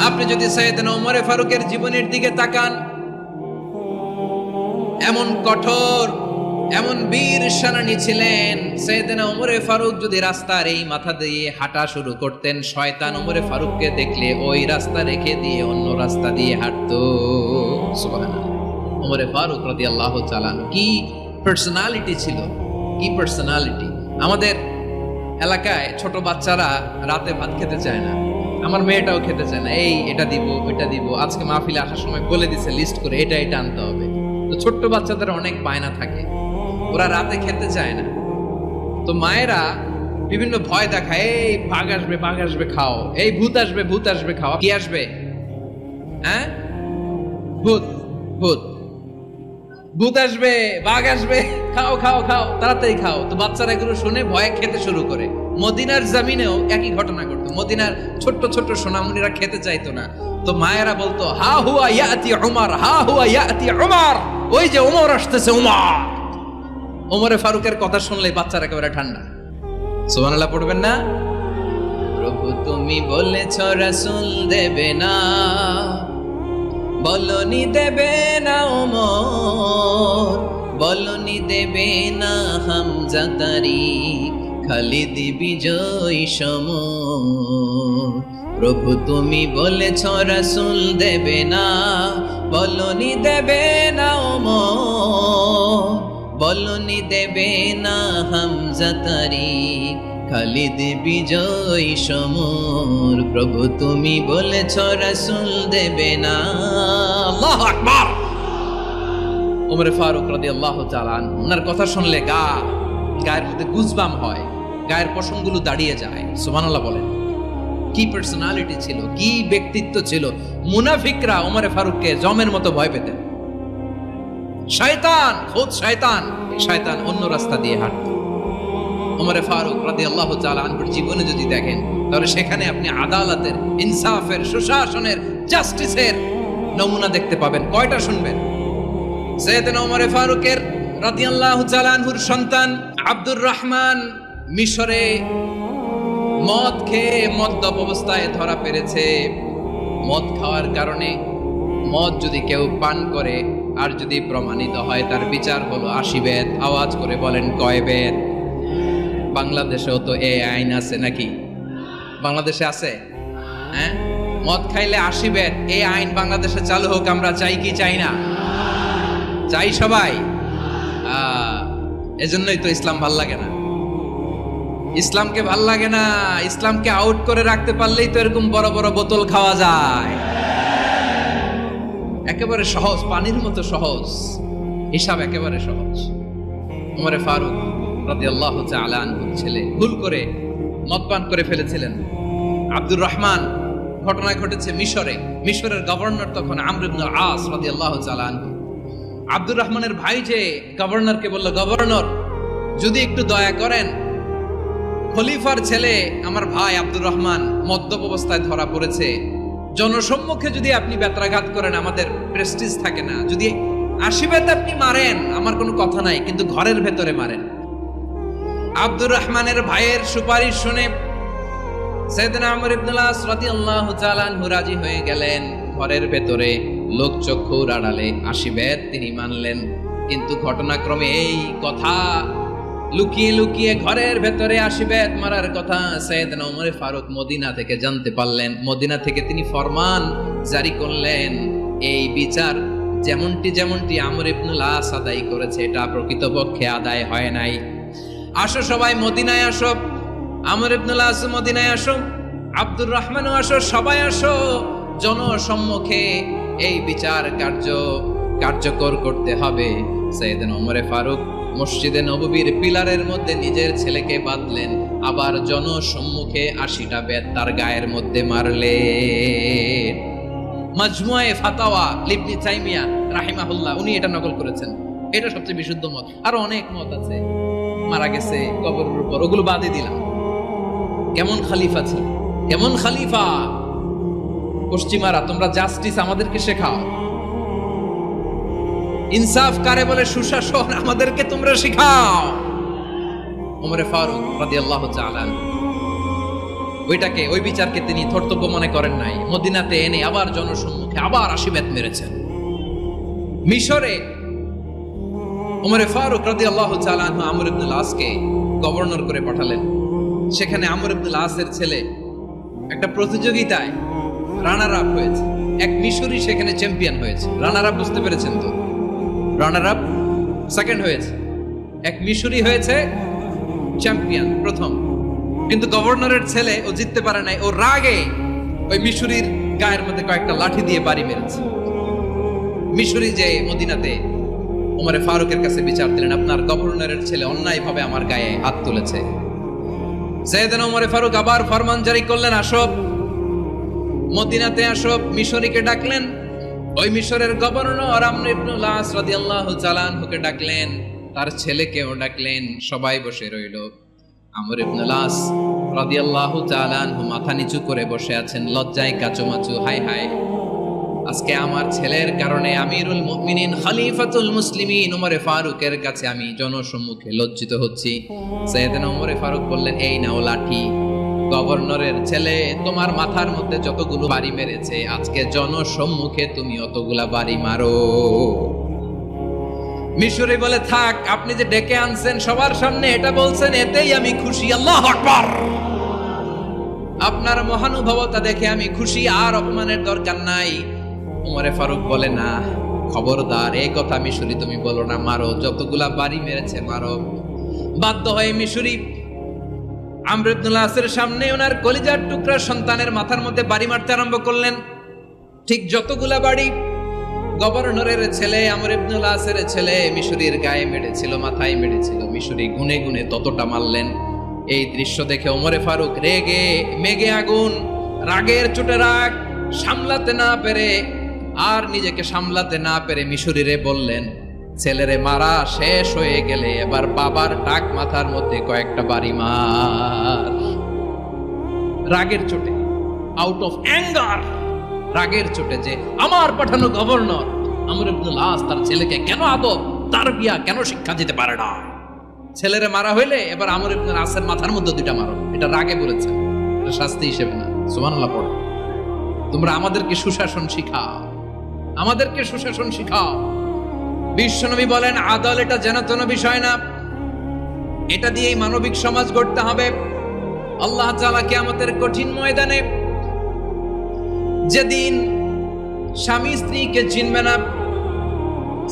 আপনি যদি সাইয়েদনা ওমর ফারুকের জীবনের দিকে তাকান, এমন কঠোর, এমন বীর সেনানী ছিলেন। সাইয়েদনা ওমর ফারুক যদি রাস্তার এই মাথা দিয়ে হাঁটা শুরু করতেন, শয়তান ওমর ফারুককে দেখলে ওই রাস্তা রেখে দিয়ে অন্য রাস্তা দিয়ে হাঁটতো। সুবহানাল্লাহ। ওমর ফারুক রাদিয়াল্লাহু তাআলা কি পার্সোনালিটি ছিল, কি পার্সোনালিটি। আমাদের এলাকায় ছোট বাচ্চারা রাতে ভাত খেতে চায় না, আমার মেয়েটাও খেতে চায় না। এই এটা দিব ওইটা দিব, আজকে মাহফিলে আসার সময় বলে দিছে লিস্ট করে এটা এটা আনতে হবে। তো ছোট্ট বাচ্চাদের অনেক বায়না থাকে, ওরা রাতে খেতে চায় না। তো মায়েরা বিভিন্ন ভয় দেখায়, এই বাঘ আসবে খাও, এই ভূত আসবে খাও। কি আসবে? হ্যাঁ, ভূত ভূত ভূত আসবে, বাঘ আসবে, খাও খাও খাও, তাড়াতাড়ি খাও। তো বাচ্চারা এগুলো শুনে ভয়ে খেতে শুরু করে। মদিনার জমিনেও একই ঘটনা ঘটতো। মদিনার ছোট্ট ছোট্ট সোনামণিরা খেতে চাইতো না, তো মায়েরা বলতো হা হুয়া ইয়াতি উমর, হা হুয়া ইয়াতি উমর, ওই যে ওমর আসতেছে, ওমর। ওমরে ফারুকের কথা শুনলে বাচ্চারা একেবারে ঠান্ডা। সুবহানাল্লাহ পড়বেন না? প্রভু তুমি বলেছ রাসূল দেবে না, বলনি দেবে না ওমর, বলনি দেবে না হামজা তারিক, খালিদ বিজয় সমর। প্রভু তুমি বলেছ রাসূল দেবে না, বলনি দেবে না ওমর, বলনি দেবে না হামজা তারিক, খালিদ বিজয় সমর। প্রভু তুমি বলেছ রাসূল দেবে না। আল্লাহু আকবার। ওমর ফারুক রাদিয়াল্লাহু তাআলা আনহু, ওনার কথা শুনলে গায়ের মধ্যে গুজবাম হয়, গায়ের পশমগুলো দাঁড়িয়ে যায়। সুবহানাল্লাহ বলেন। কি পার্সোনালিটি ছিল, কি ব্যক্তিত্ব ছিল। মুনাফিকরা ওমর ফারুককে জমের মতো ভয় পেতেন। শয়তান, খুদ শয়তান, শয়তান অন্য রাস্তা দিয়ে হাঁটত। ওমর ফারুক রাদিয়াল্লাহু তাআলা আনহুর জীবনে যদি দেখেন, তাহলে সেখানে আপনি আদালতের, ইনসাফের, সুশাসনের, জাস্টিসের নমুনা দেখতে পাবেন। কয়টা শুনবেন? সাইয়েদনা ওমর ফারুকের রাদিয়াল্লাহু তাআলা আনহুর সন্তান আব্দুর রহমান মিশরে মদ খেয়ে মদ্যপ অবস্থায় ধরা পড়েছে। মদ খাওয়ার কারণে, মদ যদি কেউ পান করে আর যদি প্রমাণিত হয়, তার বিচার হলো 80 বেত। আওয়াজ করে বলেন কয় বেত? বাংলাদেশেও তো এই আইন আছে নাকি? বাংলাদেশে আছে? হ্যাঁ, মদ খাইলে 80 বেত, এই আইন বাংলাদেশে চালু হোক। আমরা চাই কি চাই না? চাই সবাই। এজন্যই তো ইসলাম ভাল লাগে না। ইসলামকে ভাল লাগে না। ইসলামকে আউট করে রাখতে পারলেই তো এরকম বড় বড় বোতল খাওয়া যায়। একেবারে সহজ, পানির মতো সহজ, হিসাব একেবারে সহজ। ওমর ফারুক রাদিয়াল্লাহু তাআলা আনহুর ছেলে ভুল করে মদ পান করে ফেলেছিলেন। আব্দুর রহমান, ঘটনা ঘটেছে মিশরে। মিশরের গভর্নর তখন আমর ইবনে আস রাদিয়াল্লাহু তাআলা আনহু। আব্দুর রহমানের ভাই যে গভর্নরকে বলল, গভর্নর যদি একটু দয়া করেন, খলিফার ছেলে আমার ভাই আব্দুর রহমান মদ্যপ অবস্থায় ধরা পড়েছে, জনসম্মুখে যদি আপনি বেত্রাঘাত করেন, আমাদের প্রেস্টিজ থাকে না। যদি 80 বেত আপনি মারেন, আমার কোনো কথা নাই, কিন্তু ঘরের ভেতরে মারেন। আব্দুর রহমানের ভাইয়ের সুপারিশ শুনে সাইয়েদনা আমর ইবনে আস রাদিয়াল্লাহু তাআলা আনহু রাজি হয়ে গেলেন। ঘরের ভেতরে লোকচক্ষুর আড়ালে 80 বেত তিনি মানলেন। কিন্তু ঘটনাক্রমে এই কথা লুকিয়ে লুকিয়ে ঘরের ভেতরে 80 বেত মারার কথা সাইয়েদনা ওমর ফারুক মদিনা থেকে জানতে পারলেন। মদিনা থেকে তিনি ফরমান জারি করলেন, এই বিচার যেমনটি আমর ইবনুল আস আদায় করেছে, এটা প্রকৃতপক্ষে আদায় হয় নাই। আসো সবাই মদিনায় আসো, আমর ইবনুল আস মদিনায় আসো, আব্দুর রহমানও আসো, সবাই আসো। জনসম্মুখে এই বিচার কার্যকর করতে হবে। সাইয়েদনা ওমর ফারুক মসজিদে নববীর পিলারের মধ্যে নিজের ছেলেকে বাঁধলেন, আবার জনসম্মুখে 80টা বেত তার গায়ের মধ্যে মারলেন। মাজমুয়ে ফাতাওয়া ইবনে তাইমিয়া রাহিমাহুল্লাহ, উনি এটা নকল করেছেন। এটা সবচেয়ে বিশুদ্ধ মত। আরো অনেক মত আছে, মারা গেছে কবরের উপর, ওগুলো বাদে দিলাম। কেমন খলিফা ছিল, কেমন খলিফা! পশ্চিমারা তোমরা জাস্টিস আমাদেরকে শেখাও, ইনসাফ কারে বলে, সুশাসন আমাদেরকে তোমরা শেখাও। ওমর ফারুক রাদিয়াল্লাহু তাআলা ওই বিচারকে তিনি ধর্তব্য মনে করেন নাই। মদিনাতে এনে আবার জনসম্মুখে আবার আশীর্বাদ মেরেছেন। মিশরে ওমরে ফারুক রাদিয়াল্লাহু তাআলা আনহু আমর ইবনুল আসকে গভর্নর করে পাঠালেন। সেখানে আমর ইবনুল আসের ছেলে একটা প্রতিযোগিতায় রানার আপ হয়েছে। এক মিশরি সেখানে চ্যাম্পিয়ন হয়েছে। রানার আপ বুঝতে পেরেছেন তো? রানার আপ সেকেন্ড হয়েছে, এক মিশরি হয়েছে চ্যাম্পিয়ন প্রথম। কিন্তু গভর্নরের ছেলে ও জিততে পারে নাই। ও রাগে ওই মিশরির গায়ের মধ্যে কয়েকটা লাঠি দিয়ে বাড়ি মেরেছে। মিশরি যে মদিনাতে ওমরে ফারুকের কাছে বিচার দিলেন, আপনার গভর্নরের ছেলে অন্যায়ভাবে আমার গায়ে হাত তুলেছে। সাইয়েদনা ওমরে ফারুক আবার ফরমান জারি করলেন, আসো মদিনাতে আসো। মিশরীকে ডাকলেন। ওই মিশরের গভর্নর আমর ইবনুল আস রাদিয়াল্লাহু তাআলা আনহুকে ডাকলেন, তার ছেলেকেও ডাকলেন। সবাই বসে রইল। আমর ইবনুল আস রাদিয়াল্লাহু তাআলা আনহু মাথা নিচু করে বসে আছেন, লজ্জায় কাচুমাচু। হায় হায়, আজকে আমার ছেলের কারণে আমিরুল মুমিনিন খলিফাতুল মুসলিমিন ওমরে ফারুকের কাছে আমি জনসম্মুখে লজ্জিত হচ্ছি। সাইয়েদনা ওমরে ফারুক বললেন, এই নাও লাঠি। গভর্নরের ছেলে তোমার মাথার মধ্যে যতগুলো বাড়ি মেরেছে, আজকে জনসম্মুখে তুমি অতগুলা বাড়ি মারো। মিশরি বলে, থাক, আপনি যে ডেকে আনছেন সবার সামনে এটা বলছেন, এতেই আমি খুশি। আল্লাহু আকবার। আপনার মহানুভবতা দেখে আমি খুশি, আর অপমানের দরকার নাই। ওমরে ফারুক বলে, না, খবরদার, এই কথা মিশরি তুমি বলো না, মারো, যতগুলা বাড়ি মেরেছে মারো। বাধ্য হয়ে মিশরি আমর ইবনুল আসের সামনে ওনার কলিজার টুকরা সন্তানের মাথার মধ্যে বাড়ি মারতে আরম্ভ করলেন। ঠিক যতগুলা বাড়ি গভর্নরের ছেলে আমর ইবনুল আসের ছেলে মিশরির গায়ে মেরেছিল, মাথায় মেরেছিল, মিশরি গুনে গুনে ততটা মারলেন। এই দৃশ্য দেখে ওমরে ফারুক রেগে মেগে আগুন, রাগের চোটে রাগ সামলাতে না পেরে আর নিজেকে সামলাতে না পেরে মিশরিরে বললেন, ছেলেরে মারা শেষ হয়ে গেলে এবার বাবার টাক মাথার মধ্যে কয়েকটা বাড়ি মার। রাগের চোটে, আউট অফ অ্যাঙ্গার, রাগের চোটে যে আমার পাঠানো গভর্নর আমর ইবনুল আস তার ছেলেকে কেন আদব তারবিয়া কেন শিক্ষা দিতে পারে না। ছেলেরে মারা হইলে এবার আমর ইবনুল আসের মাথার মধ্যে দুইটা মারো। এটা রাগে বলেছে, এটা শাস্তি হিসেবে না। সুবহানাল্লাহ পড়ো। তোমরা আমাদেরকে সুশাসন শিখাও, আমাদেরকে সুশাসন শিখাও। বিশ্বনবী বলেন, আদল এটা যেন বিষয় না, এটা দিয়েই মানবিক সমাজ গড়তে হবে। আল্লাহ তাআলা কিয়ামতের কঠিন ময়দানে যেদিন স্বামী স্ত্রীকে চিনবে না,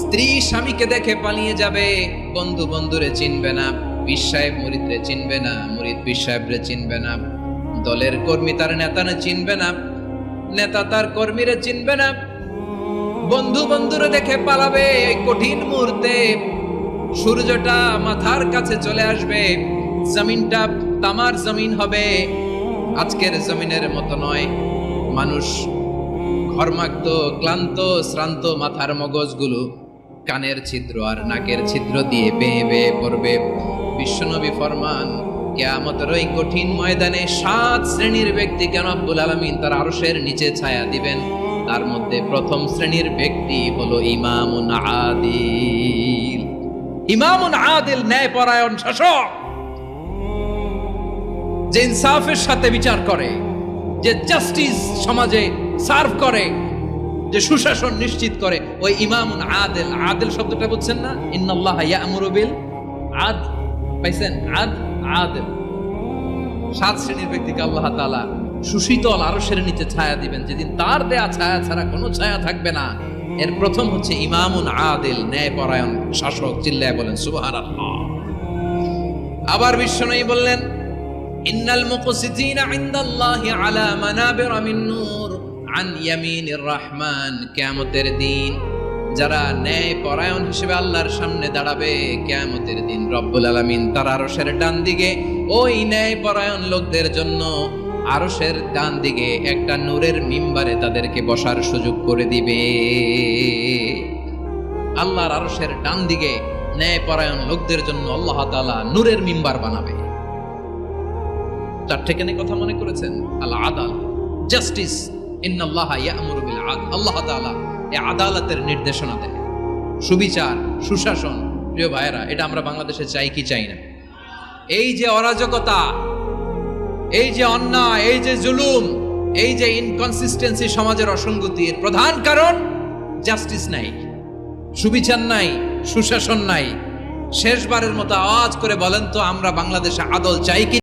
স্ত্রী স্বামীকে দেখে পালিয়ে যাবে, বন্ধু বন্ধুরে চিনবে না, পীর সাহেব মুরিদরে চিনবে না, মুরিদ পীর সাহেবরে চিনবে না, দলের কর্মী তার নেতারে চিনবে না, নেতা তার কর্মীরে চিনবে না, বন্ধু বন্ধুরে দেখে পালাবে। এই কঠিন মুহূর্তে সূর্যটা মাথার কাছে চলে আসবে, জমিনটা তামার জমিন হবে। আজকের জমিনের মতো নয়। মানুষ ঘর্মাক্ত, ক্লান্ত, শ্রান্ত মাথার মগজগুলো কানের ছিদ্র আর নাকের ছিদ্র দিয়ে বেয়ে বেয়ে পড়বে। বিশ্বনবী ফরমান, কিয়ামতের ওই কঠিন ময়দানে 7 শ্রেণীর ব্যক্তিকে রব্বুল আলামিন তার আরশের নিচে ছায়া দিবেন। তার মধ্যে প্রথম শ্রেণীর ব্যক্তি হলো ইমামুন আদিল। ইমামুন আদিল, ন্যায়পরায়ণ শাসক, যে ইনসাফের সাথে বিচার করে, যে জাস্টিস সমাজে সার্ভ করে, যে সুশাসন নিশ্চিত করে, ওই ইমামুন আদিল। আদিল শব্দটা বুঝছেন না? ইন্নাল্লাহা ইয়া'মুরু বিল আদল। পাইছেন? আদিল। 7 শ্রেণীর ব্যক্তিকে আল্লাহ তাআলা সুশীতল আরশের নিচে ছায়া দিবেন, যেদিন তার দেয়া ছায়া ছাড়া কোনো ছায়া থাকবে না। এর প্রথম হচ্ছে ইমামুন আদিল, ন্যায়পরায়ণ শাসক। চিল্লায় বলেন সুবহানাল্লাহ। আবার বিশ্বনবী বললেন, ইন্নাল মুকসিতিনা ইনদাল্লাহি আলা মানাবিরা মিন নূর আন ইয়ামিনির রহমান। কিয়ামতের দিন যারা ন্যায়পরায়ণ হিসেবে আল্লাহর সামনে দাঁড়াবে, কিয়ামতের দিন রব্বুল আলামিন তার আরশের ডান দিকে ওই ন্যায়পরায়ণ লোকদের জন্য আরশের ডান দিকে একটা নূরের মিম্বারে তাদেরকে বসার সুযোগ করে দিবে। আল্লাহর আরশের ডান দিকে ন্যায়পরায়ণ লোকদের জন্য আল্লাহ তাআলা নূরের মিম্বার বানাবে। 4 কেন কথা মনে করেছেন? আল আদাল, জাস্টিস। ইন্নাল্লাহা ইয়া'মুরু বিল আদল। আল্লাহ তাআলা এই আদালতের নির্দেশনা দেয়, সুবিচার, সুশাসন। প্রিয় ভাইয়েরা, এটা আমরা বাংলাদেশে চাই কি চাই না? এই যে অরাজকতা, এই যে অন্যায়, এই যে জুলুম, এই যে ইনকনসিস্টেন্সি, সমাজের অসঙ্গতির প্রধান কারণ জাস্টিস নাই, সুবিচার নাই, সুশাসন নাই। শেষবারের মতো আওয়াজ করে বলেন তো, আমরা বাংলাদেশে আদল চাই কি?